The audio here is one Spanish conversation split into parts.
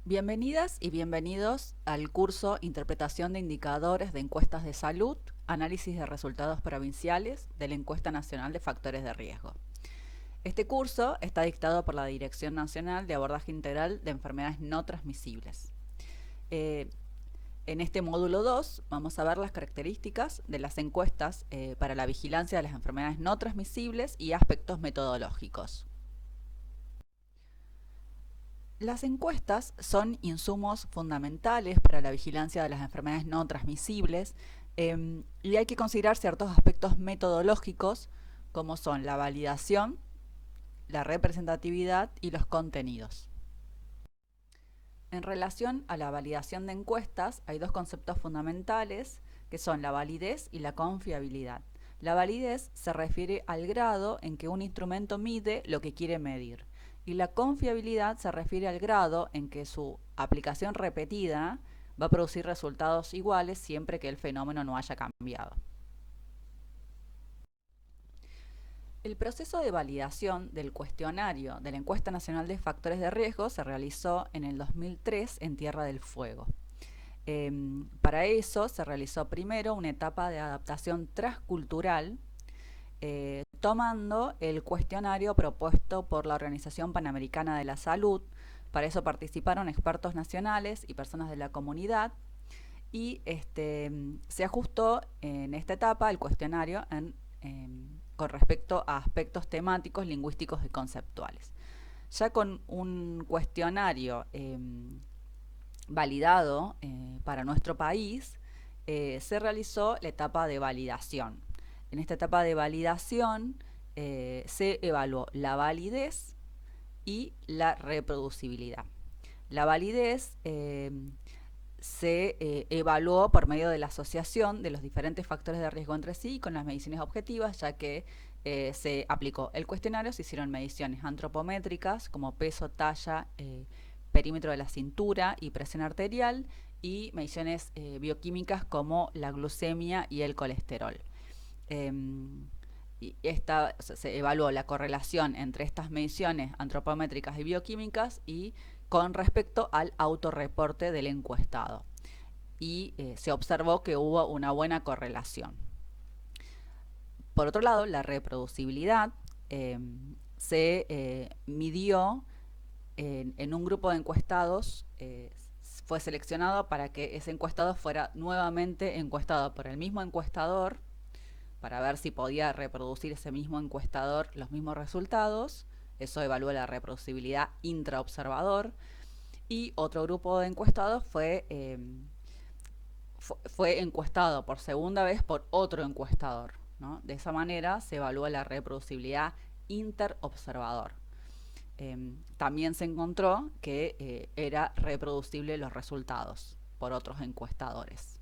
Bienvenidas y bienvenidos al curso Interpretación de Indicadores de Encuestas de Salud, Análisis de Resultados Provinciales de la Encuesta Nacional de Factores de Riesgo. Este curso está dictado por la Dirección Nacional de Abordaje Integral de Enfermedades No Transmisibles. En este módulo 2 vamos a ver las características de las encuestas para la vigilancia de las enfermedades no transmisibles y aspectos metodológicos. Las encuestas son insumos fundamentales para la vigilancia de las enfermedades no transmisibles y hay que considerar ciertos aspectos metodológicos como son la validación, la representatividad y los contenidos. En relación a la validación de encuestas hay dos conceptos fundamentales que son la validez y la confiabilidad. La validez se refiere al grado en que un instrumento mide lo que quiere medir. Y la confiabilidad se refiere al grado en que su aplicación repetida va a producir resultados iguales siempre que el fenómeno no haya cambiado. El proceso de validación del cuestionario de la Encuesta Nacional de Factores de Riesgo se realizó en el 2003 en Tierra del Fuego. Para eso se realizó primero una etapa de adaptación transcultural tomando el cuestionario propuesto por la Organización Panamericana de la Salud. Para eso participaron expertos nacionales y personas de la comunidad y se ajustó en esta etapa el cuestionario con respecto a aspectos temáticos, lingüísticos y conceptuales. Ya con un cuestionario validado para nuestro país, se realizó la etapa de validación. En esta etapa de validación se evaluó la validez y la reproducibilidad. La validez se evaluó por medio de la asociación de los diferentes factores de riesgo entre sí con las mediciones objetivas, ya que se aplicó el cuestionario, se hicieron mediciones antropométricas como peso, talla, perímetro de la cintura y presión arterial, y mediciones bioquímicas como la glucemia y el colesterol. Y se evaluó la correlación entre estas mediciones antropométricas y bioquímicas y con respecto al autorreporte del encuestado. Y se observó que hubo una buena correlación. Por otro lado, la reproducibilidad se midió en un grupo de encuestados. Fue seleccionado para que ese encuestado fuera nuevamente encuestado por el mismo encuestador para ver si podía reproducir ese mismo encuestador los mismos resultados. Eso evalúa la reproducibilidad intraobservador. Y otro grupo de encuestados fue encuestado por segunda vez por otro encuestador, ¿no? De esa manera se evalúa la reproducibilidad interobservador. También se encontró que era reproducible los resultados por otros encuestadores.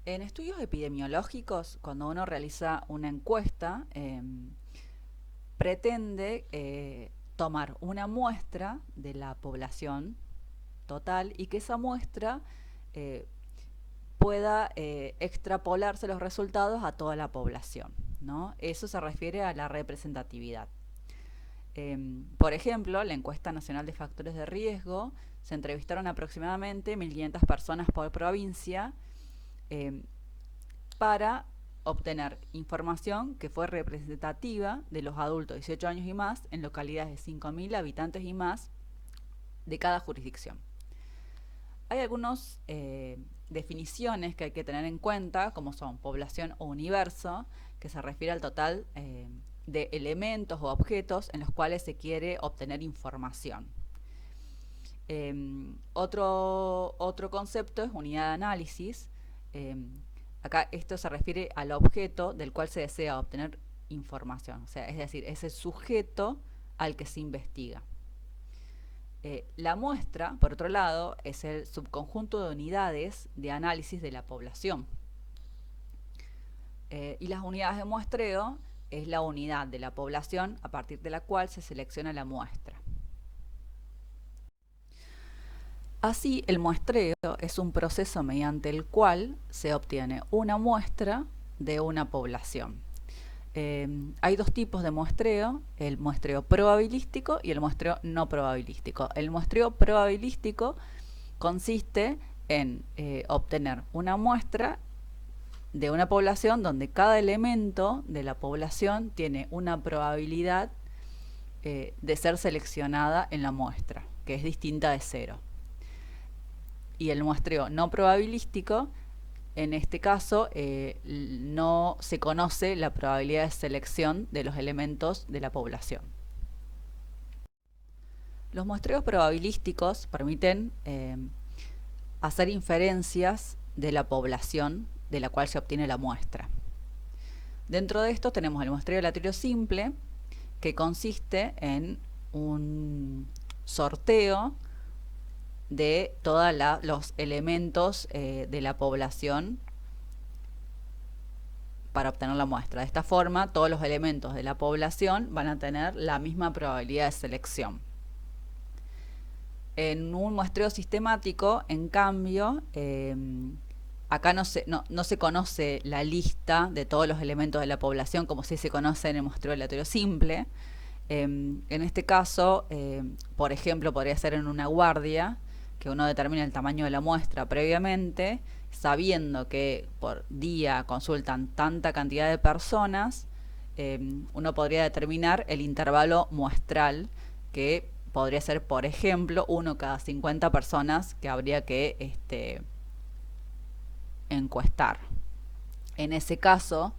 En estudios epidemiológicos, cuando uno realiza una encuesta, pretende tomar una muestra de la población total y que esa muestra pueda extrapolarse los resultados a toda la población, ¿no? Eso se refiere a la representatividad. Por ejemplo, la Encuesta Nacional de Factores de Riesgo, se entrevistaron aproximadamente 1.500 personas por provincia para obtener información que fue representativa de los adultos de 18 años y más en localidades de 5.000 habitantes y más de cada jurisdicción. Hay algunas definiciones que hay que tener en cuenta, como son población o universo, que se refiere al total de elementos o objetos en los cuales se quiere obtener información. Otro concepto es unidad de análisis. Acá esto se refiere al objeto del cual se desea obtener información, o sea, es decir, ese sujeto al que se investiga. La muestra, por otro lado, es el subconjunto de unidades de análisis de la población. Y las unidades de muestreo es la unidad de la población a partir de la cual se selecciona la muestra. Así, el muestreo es un proceso mediante el cual se obtiene una muestra de una población. hay dos tipos de muestreo, el muestreo probabilístico y el muestreo no probabilístico. El muestreo probabilístico consiste en obtener una muestra de una población donde cada elemento de la población tiene una probabilidad de ser seleccionada en la muestra, que es distinta de cero. Y el muestreo no probabilístico, en este caso, no se conoce la probabilidad de selección de los elementos de la población. Los muestreos probabilísticos permiten hacer inferencias de la población de la cual se obtiene la muestra. Dentro de esto tenemos el muestreo aleatorio simple, que consiste en un sorteo de todos los elementos de la población para obtener la muestra. De esta forma, todos los elementos de la población van a tener la misma probabilidad de selección. En un muestreo sistemático, en cambio, acá no se conoce la lista de todos los elementos de la población como si se conoce en el muestreo aleatorio simple. En este caso, por ejemplo, podría ser en una guardia, que uno determina el tamaño de la muestra previamente, sabiendo que por día consultan tanta cantidad de personas, uno podría determinar el intervalo muestral, que podría ser, por ejemplo, 1 cada 50 personas que habría que encuestar. En ese caso,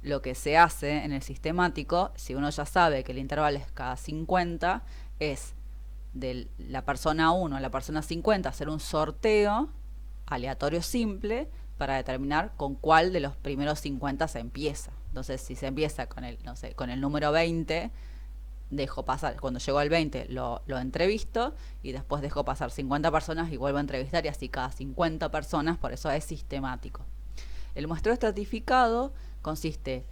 lo que se hace en el sistemático, si uno ya sabe que el intervalo es cada 50, es de la persona 1 a la persona 50 hacer un sorteo aleatorio simple para determinar con cuál de los primeros 50 se empieza. Entonces, si se empieza con el, no sé, con el número 20, dejo pasar, cuando llego al 20 lo entrevisto y después dejo pasar 50 personas y vuelvo a entrevistar, y así cada 50 personas, por eso es sistemático. El muestreo estratificado consiste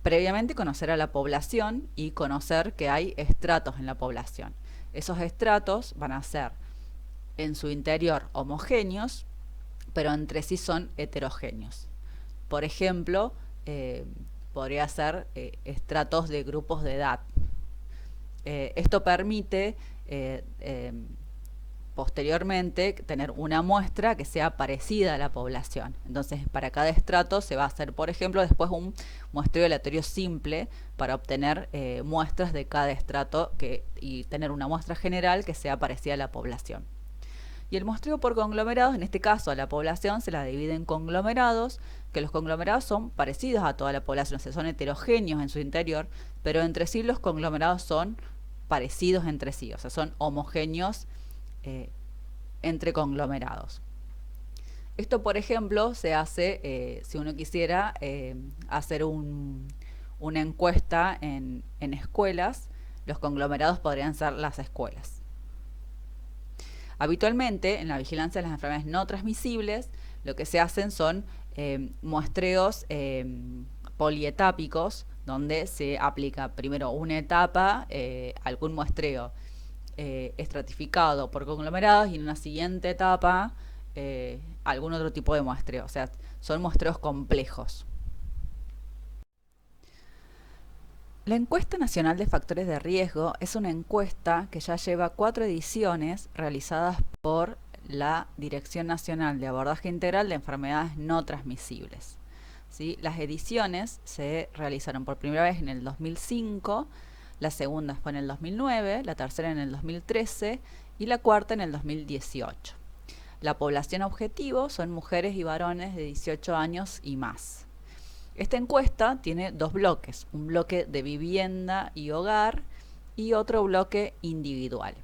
previamente conocer a la población y conocer que hay estratos en la población. Esos estratos van a ser en su interior homogéneos, pero entre sí son heterogéneos. Por ejemplo, podría ser estratos de grupos de edad. Esto permite posteriormente tener una muestra que sea parecida a la población. Entonces, para cada estrato se va a hacer, por ejemplo, después un muestreo aleatorio simple para obtener muestras de cada estrato y tener una muestra general que sea parecida a la población. Y el muestreo por conglomerados, en este caso a la población se la divide en conglomerados, que los conglomerados son parecidos a toda la población, o sea, son heterogéneos en su interior, pero entre sí los conglomerados son parecidos entre sí, o sea, son homogéneos entre conglomerados. Esto, por ejemplo, se hace si uno quisiera hacer una encuesta en escuelas. Los conglomerados podrían ser las escuelas. Habitualmente, en la vigilancia de las enfermedades no transmisibles, lo que se hacen son muestreos polietápicos, donde se aplica primero una etapa, algún muestreo estratificado por conglomerados, y en una siguiente etapa algún otro tipo de muestreo. O sea, son muestreos complejos. La encuesta nacional de factores de riesgo es una encuesta que ya lleva 4 ediciones realizadas por la Dirección Nacional de Abordaje Integral de Enfermedades No Transmisibles. ¿Sí? Las ediciones se realizaron por primera vez en el 2005, la segunda fue en el 2009, la tercera en el 2013 y la cuarta en el 2018. La población objetivo son mujeres y varones de 18 años y más. Esta encuesta tiene 2 bloques, un bloque de vivienda y hogar y otro bloque individual.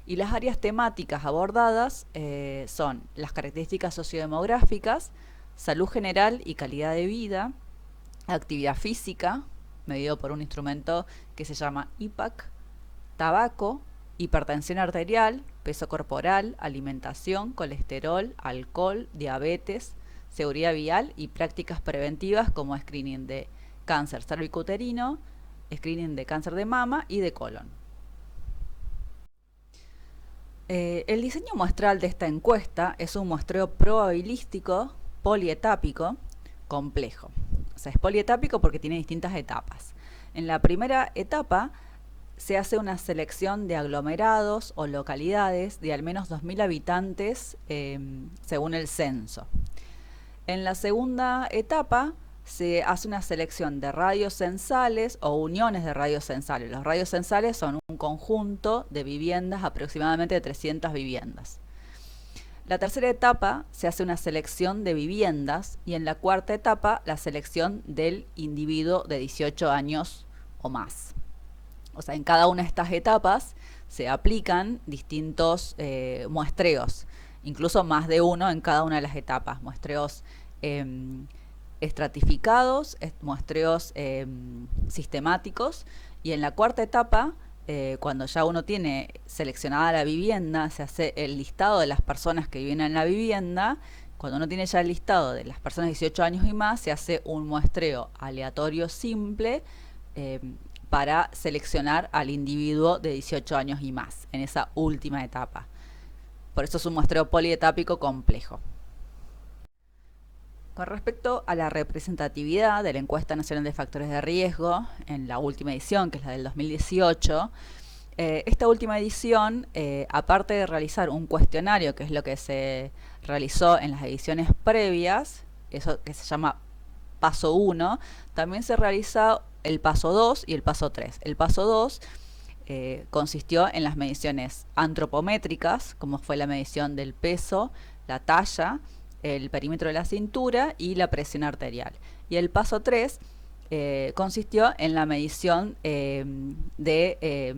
Y las áreas temáticas abordadas son las características sociodemográficas, salud general y calidad de vida, actividad física, medido por un instrumento que se llama IPAC, tabaco, hipertensión arterial, peso corporal, alimentación, colesterol, alcohol, diabetes, seguridad vial y prácticas preventivas como screening de cáncer cervicuterino, screening de cáncer de mama y de colon. El diseño muestral de esta encuesta es un muestreo probabilístico polietápico complejo. sea, es polietápico porque tiene distintas etapas. En la primera etapa se hace una selección de aglomerados o localidades de al menos 2.000 habitantes según el censo. En la segunda etapa se hace una selección de radios censales o uniones de radios censales. Los radios censales son un conjunto de viviendas, aproximadamente de 300 viviendas. La tercera etapa se hace una selección de viviendas y en la cuarta etapa la selección del individuo de 18 años o más. O sea, en cada una de estas etapas se aplican distintos muestreos, incluso más de uno en cada una de las etapas, muestreos estratificados, muestreos sistemáticos, y en la cuarta etapa, cuando ya uno tiene seleccionada la vivienda, se hace el listado de las personas que viven en la vivienda. Cuando uno tiene ya el listado de las personas de 18 años y más, se hace un muestreo aleatorio simple para seleccionar al individuo de 18 años y más en esa última etapa. Por eso es un muestreo polietápico complejo. Con respecto a la representatividad de la Encuesta Nacional de Factores de Riesgo, en la última edición, que es la del 2018, esta última edición, aparte de realizar un cuestionario, que es lo que se realizó en las ediciones previas, eso que se llama paso 1, también se realiza el paso 2 y el paso 3. El paso 2 consistió en las mediciones antropométricas, como fue la medición del peso, la talla, el perímetro de la cintura y la presión arterial. Y el paso 3 consistió en la medición de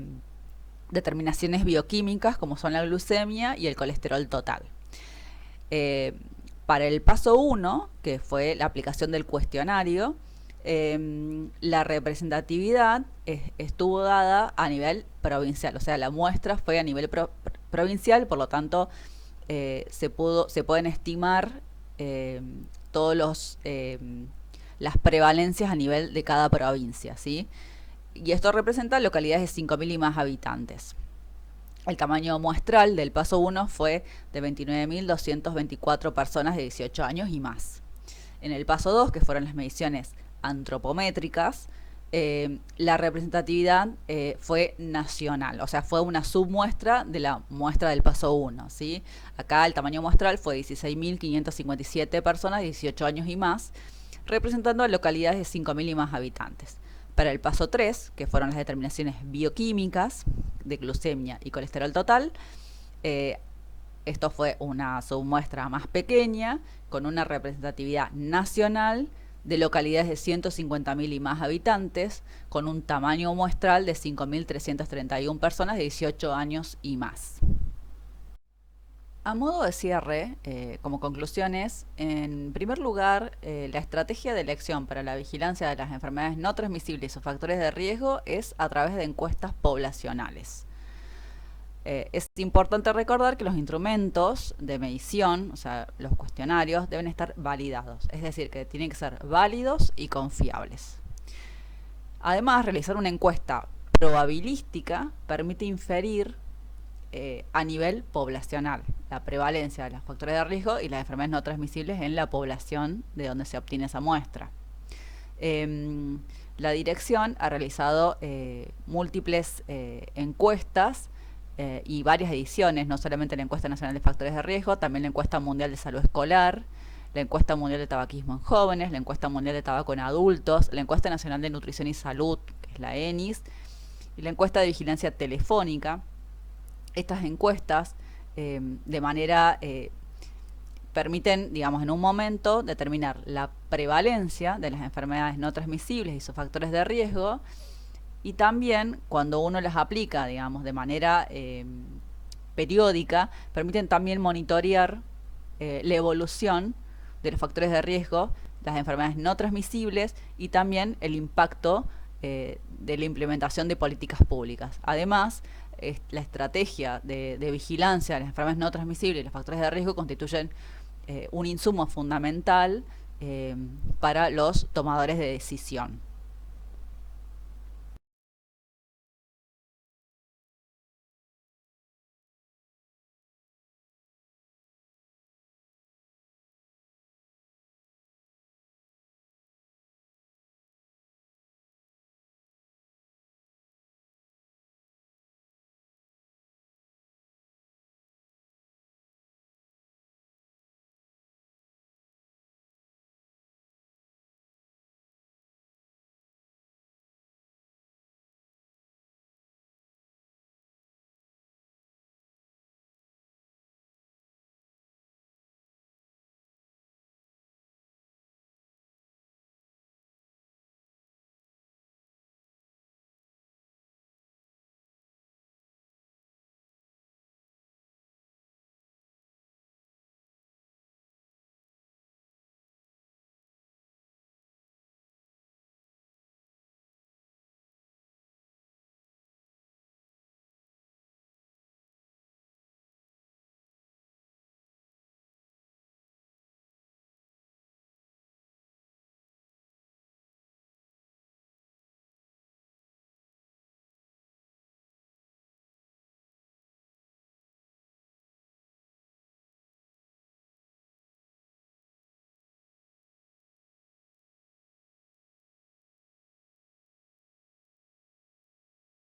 determinaciones bioquímicas como son la glucemia y el colesterol total. Para el paso 1, que fue la aplicación del cuestionario, la representatividad estuvo dada a nivel provincial, o sea, la muestra fue a nivel provincial, por lo tanto se pueden estimar todos las prevalencias a nivel de cada provincia, ¿sí? Y esto representa localidades de 5.000 y más habitantes. El tamaño muestral del paso 1 fue de 29.224 personas de 18 años y más. En el paso 2, que fueron las mediciones antropométricas, la representatividad fue nacional, o sea, fue una submuestra de la muestra del paso 1, ¿sí? Acá el tamaño muestral fue 16.557 personas de 18 años y más, representando localidades de 5.000 y más habitantes. Para el paso 3, que fueron las determinaciones bioquímicas de glucemia y colesterol total, esto fue una submuestra más pequeña, con una representatividad nacional de localidades de 150.000 y más habitantes, con un tamaño muestral de 5.331 personas de 18 años y más. A modo de cierre, como conclusiones, en primer lugar, la estrategia de elección para la vigilancia de las enfermedades no transmisibles o factores de riesgo es a través de encuestas poblacionales. Es importante recordar que los instrumentos de medición, o sea, los cuestionarios, deben estar validados, es decir, que tienen que ser válidos y confiables. Además, realizar una encuesta probabilística permite inferir a nivel poblacional la prevalencia de los factores de riesgo y las enfermedades no transmisibles en la población de donde se obtiene esa muestra. La dirección ha realizado múltiples encuestas y varias ediciones, no solamente la encuesta nacional de factores de riesgo, también la encuesta mundial de salud escolar, la encuesta mundial de tabaquismo en jóvenes, la encuesta mundial de tabaco en adultos, la encuesta nacional de nutrición y salud, que es la ENIS, y la encuesta de vigilancia telefónica. Estas encuestas de manera permiten, digamos, en un momento determinar la prevalencia de las enfermedades no transmisibles y sus factores de riesgo, y también cuando uno las aplica, digamos, de manera periódica, permiten también monitorear la evolución de los factores de riesgo, las enfermedades no transmisibles y también el impacto de la implementación de políticas públicas. Además, la estrategia de vigilancia de las enfermedades no transmisibles y los factores de riesgo constituyen un insumo fundamental para los tomadores de decisión.